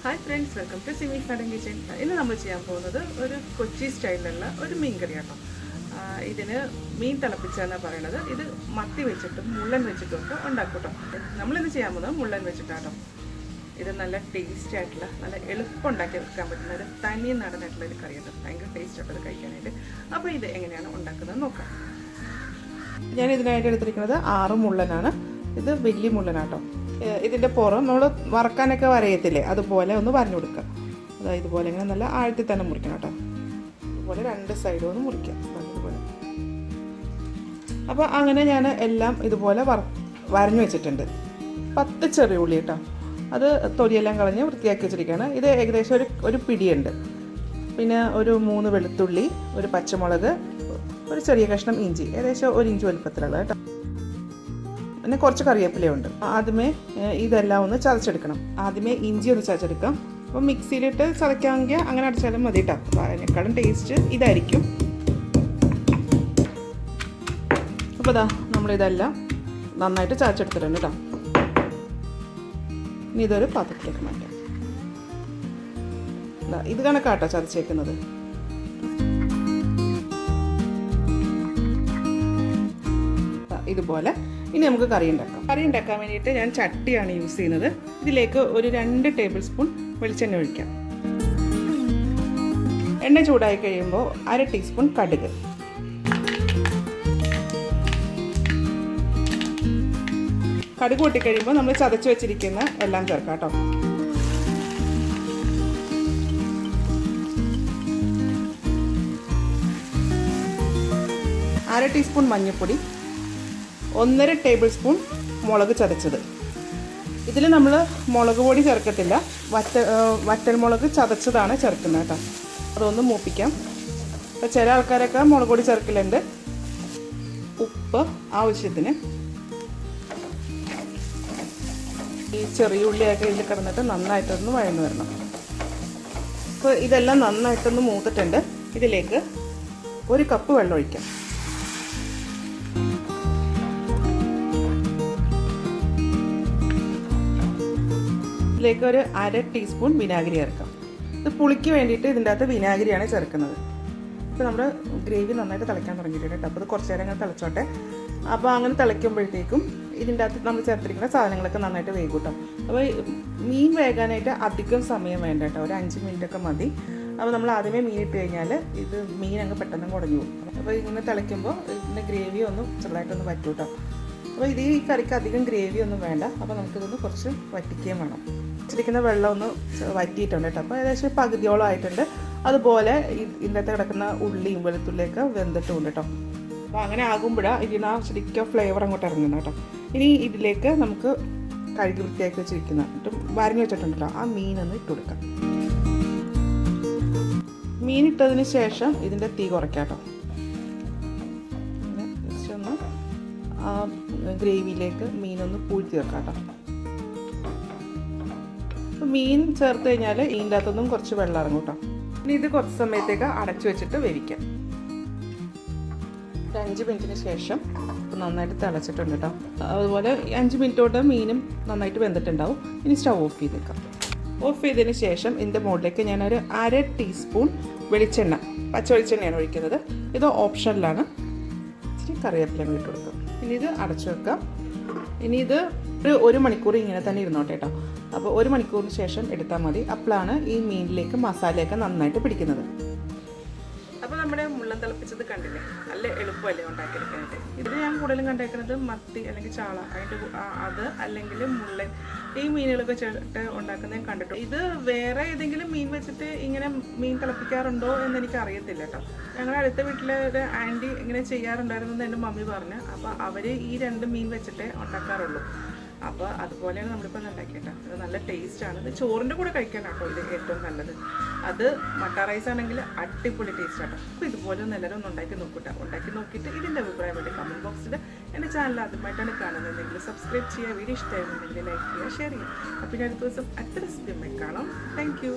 Hi friends, welcome to Simi's നാടൻ kitchen. ഇന്ന് നമ്മൾ ചെയ്യാൻ പോകുന്നത് ഒരു കൊച്ചി സ്റ്റൈലിലുള്ള ഒരു മീൻ കറിയാട്ടോ. ഇതിന് മീൻ തിളപ്പിച്ചതെന്നാണ് പറയണത്. ഇത് മത്തി വെച്ചിട്ടും മുള്ളൻ വെച്ചിട്ടും ഒക്കെ ഉണ്ടാക്കും കേട്ടോ. നമ്മളിന്ന് ചെയ്യാൻ പോകുന്നത് മുള്ളൻ വെച്ചിട്ടാട്ടോ. ഇത് നല്ല ടേസ്റ്റ് ആയിട്ടുള്ള, നല്ല എളുപ്പം ഉണ്ടാക്കി വെക്കാൻ പറ്റുന്ന ഒരു തനി നടനായിട്ടുള്ള ഒരു കറിയാണ്. ഭയങ്കര ടേസ്റ്റ് ആയിട്ടത് കഴിക്കാനായിട്ട്. അപ്പോൾ ഇത് എങ്ങനെയാണ് ഉണ്ടാക്കുന്നത് നോക്കാം. ഞാൻ ഇതിനായിട്ട് എടുത്തിരിക്കുന്നത് 6 മുള്ളനാണ്. ഇത് വലിയ മുള്ളനാട്ടോ. ഇതിൻ്റെ പുറം നമ്മൾ വറക്കാനൊക്കെ വരയത്തില്ലേ, അതുപോലെ ഒന്ന് വരഞ്ഞു കൊടുക്കുക. അതായത് ഇതുപോലെ ഇങ്ങനെ നല്ല ആഴത്തിൽ തന്നെ മുറിക്കണം കേട്ടോ. ഇതുപോലെ 2 സൈഡും ഒന്ന് മുറിക്കാം ഇതുപോലെ. അപ്പോൾ അങ്ങനെ ഞാൻ എല്ലാം ഇതുപോലെ വരഞ്ഞു വെച്ചിട്ടുണ്ട്. 10 ചെറിയ ഉള്ളി കേട്ടോ. അത് തൊലിയെല്ലാം കളഞ്ഞ് വൃത്തിയാക്കി വെച്ചിരിക്കുകയാണ്. ഇത് ഏകദേശം ഒരു പിടിയുണ്ട്. പിന്നെ ഒരു 3 വെളുത്തുള്ളി, ഒരു പച്ചമുളക്, ഒരു ചെറിയ കഷ്ണം ഇഞ്ചി, ഏകദേശം 1 ഇഞ്ച് വലുപ്പത്തിലുള്ള കേട്ടോ. പിന്നെ കുറച്ച് കറിവേപ്പിലയുണ്ട്. ആദ്യമേ ഇതെല്ലാം ഒന്ന് ചതച്ചെടുക്കണം. ആദ്യമേ ഇഞ്ചി ഒന്ന് ചതച്ചെടുക്കാം. അപ്പോൾ മിക്സിയിലിട്ട് ചതയ്ക്കാമെങ്കിൽ അങ്ങനെ അടച്ചാലും മതി കേട്ടോ. അതിനേക്കാളും ടേസ്റ്റ് ഇതായിരിക്കും. അപ്പോൾ ഇതാ നമ്മളിതെല്ലാം നന്നായിട്ട് ചതച്ചെടുത്തിട്ടുണ്ട് കേട്ടോ. ഇനി ഇതൊരു പാത്രത്തിലേക്ക് മാറ്റാം. ഇത് കണക്കാട്ടോ ചതച്ചേക്കുന്നത്. ഇതുപോലെ ഇനി നമുക്ക് കറി ഉണ്ടാക്കാൻ വേണ്ടിയിട്ട് ഞാൻ ചട്ടിയാണ് യൂസ് ചെയ്യുന്നത്. ഇതിലേക്ക് ഒരു 2 ടേബിൾ സ്പൂൺ വെളിച്ചെണ്ണ ഒഴിക്കാം. എണ്ണ ചൂടായി കഴിയുമ്പോൾ 1/2 ടീസ്പൂൺ കടുക്, കടുക് പൊട്ടിക്കഴിയുമ്പോൾ നമ്മൾ ചതച്ച് വെച്ചിരിക്കുന്ന എല്ലാം ചേർക്കാം കേട്ടോ. അര ടീസ്പൂൺ മഞ്ഞൾപ്പൊടി, 1.5 ടേബിൾ സ്പൂൺ മുളക് ചതച്ചത്. ഇതിൽ നമ്മൾ മുളക് പൊടി ചേർക്കത്തില്ല, വറ്റൽ മുളക് ചതച്ചതാണ് ചേർക്കുന്നത് കേട്ടോ. അതൊന്ന് മൂപ്പിക്കാം. അപ്പോൾ ചില ആൾക്കാരൊക്കെ മുളക് പൊടി ചേർക്കലുണ്ട്. ഉപ്പ് ആവശ്യത്തിന്. ഈ ചെറിയ ഉള്ളിയൊക്കെ ഇതിൽ കിടന്നിട്ട് നന്നായിട്ടൊന്ന് വഴന്നു വരണം. അപ്പോൾ ഇതെല്ലാം നന്നായിട്ടൊന്ന് മൂത്തിട്ടുണ്ട്. ഇതിലേക്ക് 1 കപ്പ് വെള്ളം ഒഴിക്കാം. ഇതിലേക്ക് ഒരു 1/2 ടീസ്പൂൺ വിനാഗിരി ചേർക്കാം. ഇത് പുളിക്ക് വേണ്ടിയിട്ട് ഇതിൻ്റെ അകത്ത് വിനാഗിരിയാണ് ചേർക്കുന്നത്. ഇപ്പോൾ നമ്മുടെ ഗ്രേവി നന്നായിട്ട് തിളയ്ക്കാൻ തുടങ്ങിയിട്ടുണ്ട് കേട്ടോ. അപ്പോൾ ഇത് കുറച്ച് നേരം അങ്ങനെ തിളച്ചോട്ടെ. അപ്പോൾ അങ്ങനെ തിളയ്ക്കുമ്പോഴത്തേക്കും ഇതിൻ്റെ അകത്ത് നമ്മൾ ചേർത്തിരിക്കുന്ന സാധനങ്ങളൊക്കെ നന്നായിട്ട് വേകും കേട്ടോ. അപ്പോൾ മീൻ വേകാനായിട്ട് അധികം സമയം വേണ്ട കേട്ടോ. ഒരു 5 മിനിറ്റൊക്കെ മതി. അപ്പോൾ നമ്മൾ ആദ്യമേ മീൻ ഇട്ട് കഴിഞ്ഞാൽ ഇത് മീൻ അങ്ങ് പെട്ടെന്ന് കുടഞ്ഞു പോകും. അപ്പോൾ ഇങ്ങനെ തിളയ്ക്കുമ്പോൾ ഇതിൻ്റെ ഗ്രേവി ഒന്ന് ചെറുതായിട്ടൊന്ന് വറ്റും കേട്ടോ. അപ്പോൾ ഈ കറിക്ക് അധികം ഗ്രേവി ഒന്നും വേണ്ട. അപ്പോൾ നമുക്കിതൊന്ന് കുറച്ച് വറ്റിക്കുകയും വേണം. വെച്ചിരിക്കുന്ന വെള്ളം ഒന്ന് വറ്റിയിട്ടുണ്ട് കേട്ടോ. അപ്പോൾ ഏകദേശം പകുതിയോളം ആയിട്ടുണ്ട്. അതുപോലെ ഇന്നത്തെ കിടക്കുന്ന ഉള്ളിയും വെളുത്തുള്ളിയൊക്കെ വെന്തിട്ടുണ്ട് കേട്ടോ. അപ്പോൾ അങ്ങനെ ആകുമ്പോഴാണ് ഇതിന് ശരിക്കും ഫ്ലേവർ അങ്ങോട്ട് ഇറങ്ങുന്നത് കേട്ടോ. ഇനി ഇതിലേക്ക് നമുക്ക് കഴുകി വൃത്തിയാക്കി വെച്ചിരിക്കുന്ന വരഞ്ഞു വെച്ചിട്ടുണ്ടല്ലോ, ആ മീനൊന്ന് ഇട്ട് കൊടുക്കാം. മീൻ ഇട്ടതിന് ശേഷം ഇതിൻ്റെ തീ കുറയ്ക്കാം കേട്ടോ. ജസ്റ്റ് ഒന്ന് ആ ഗ്രേവിയിലേക്ക് മീനൊന്ന് പൂഴ്ത്തി വെക്കാം കേട്ടോ. മീൻ ചേർത്ത് കഴിഞ്ഞാൽ ഇതിൻ്റെ അകത്തൊന്നും കുറച്ച് വെള്ളം ഇറങ്ങും കേട്ടോ. ഇനി ഇത് കുറച്ച് സമയത്തേക്ക് അടച്ചു വെച്ചിട്ട് വേവിക്കാം. 5 മിനിറ്റിന് ശേഷം നന്നായിട്ട് തിളച്ചിട്ടുണ്ട് കേട്ടോ. അതുപോലെ 5 മിനിറ്റ് കൊണ്ട് മീനും നന്നായിട്ട് വെന്തിട്ടുണ്ടാവും. ഇനി സ്റ്റവ് ഓഫ് ചെയ്തേക്കാം. ഓഫ് ചെയ്തതിന് ശേഷം ഇതിൻ്റെ മുകളിലേക്ക് ഞാനൊരു 1/2 ടീസ്പൂൺ വെളിച്ചെണ്ണ, പച്ച വെളിച്ചെണ്ണയാണ് ഒഴിക്കുന്നത്. ഇത് ഓപ്ഷനിലാണ്. ഇച്ചിരി കറിവേപ്പില ഇട്ട് കൊടുക്കും. ഇനി ഇത് അടച്ചു വെക്കാം. ഇനി ഇത് ഒരു 1 മണിക്കൂർ ഇങ്ങനെ തന്നെ ഇരുന്നോട്ടെ കേട്ടോ. അപ്പോൾ 1 മണിക്കൂറിന് ശേഷം എടുത്താൽ മതി. അപ്പോഴാണ് ഈ മീനിലേക്ക് മസാലയൊക്കെ നന്നായിട്ട് പിടിക്കുന്നത്. അപ്പോൾ നമ്മുടെ മുള്ളൻ തിളപ്പിച്ചത് കണ്ടില്ലേ, നല്ല എളുപ്പമല്ലേ ഉണ്ടാക്കിയെടുക്കാനായിട്ട്. ഇത് ഞാൻ കൂടുതലും കണ്ടേക്കുന്നത് മത്തി അല്ലെങ്കിൽ ചാള, അത് അല്ലെങ്കിൽ മുള്ളൻ, ഈ മീനുകളൊക്കെ ചേർത്ത് ഉണ്ടാക്കുന്നത് കണ്ടിട്ടു. ഇത് വേറെ ഏതെങ്കിലും മീൻ വെച്ചിട്ട് ഇങ്ങനെ മീൻ തിളപ്പിക്കാറുണ്ടോ എന്ന് എനിക്ക് അറിയത്തില്ല കേട്ടോ. ഞങ്ങളുടെ അടുത്ത വീട്ടിലെ ഒരു ആൻറ്റി ഇങ്ങനെ ചെയ്യാറുണ്ടായിരുന്നു എന്ന് എൻ്റെ മമ്മി പറഞ്ഞു. അപ്പോൾ അവർ ഈ 2 മീൻ വെച്ചിട്ടേ ഉണ്ടാക്കാറുള്ളൂ. അപ്പോൾ അതുപോലെയാണ് നമ്മളിപ്പോൾ ഉണ്ടാക്കിയിട്ടോ. അത് നല്ല ടേസ്റ്റാണ്. ഇത് ചോറിൻ്റെ കൂടെ കഴിക്കാനാട്ടോ ഇത് ഏറ്റവും നല്ലത്. അത് മട്ട റൈസ് ആണെങ്കിൽ അടിപൊളി ടേസ്റ്റാട്ടോ. അപ്പോൾ ഇതുപോലെ ഒന്ന് എല്ലാവരും ഒന്ന് ഉണ്ടാക്കി നോക്കൂട്ടോ. ഉണ്ടാക്കി നോക്കിയിട്ട് ഇതിൻ്റെ അഭിപ്രായം വേണ്ടി കമൻറ്റ് ബോക്സിൽ എൻ്റെ ചാനൽ ആദ്യമായിട്ടാണ് കാണുന്നതെങ്കിൽ സബ്സ്ക്രൈബ് ചെയ്യുക, വീഡിയോ ഇഷ്ടമായിരുന്നെങ്കിൽ ലൈക്ക് ചെയ്യുക, ഷെയർ ചെയ്യുക. അപ്പോൾ ഞാൻ അടുത്ത ദിവസം അടുത്ത റെസിപ്പിയുമായി കാണാം. Thank you.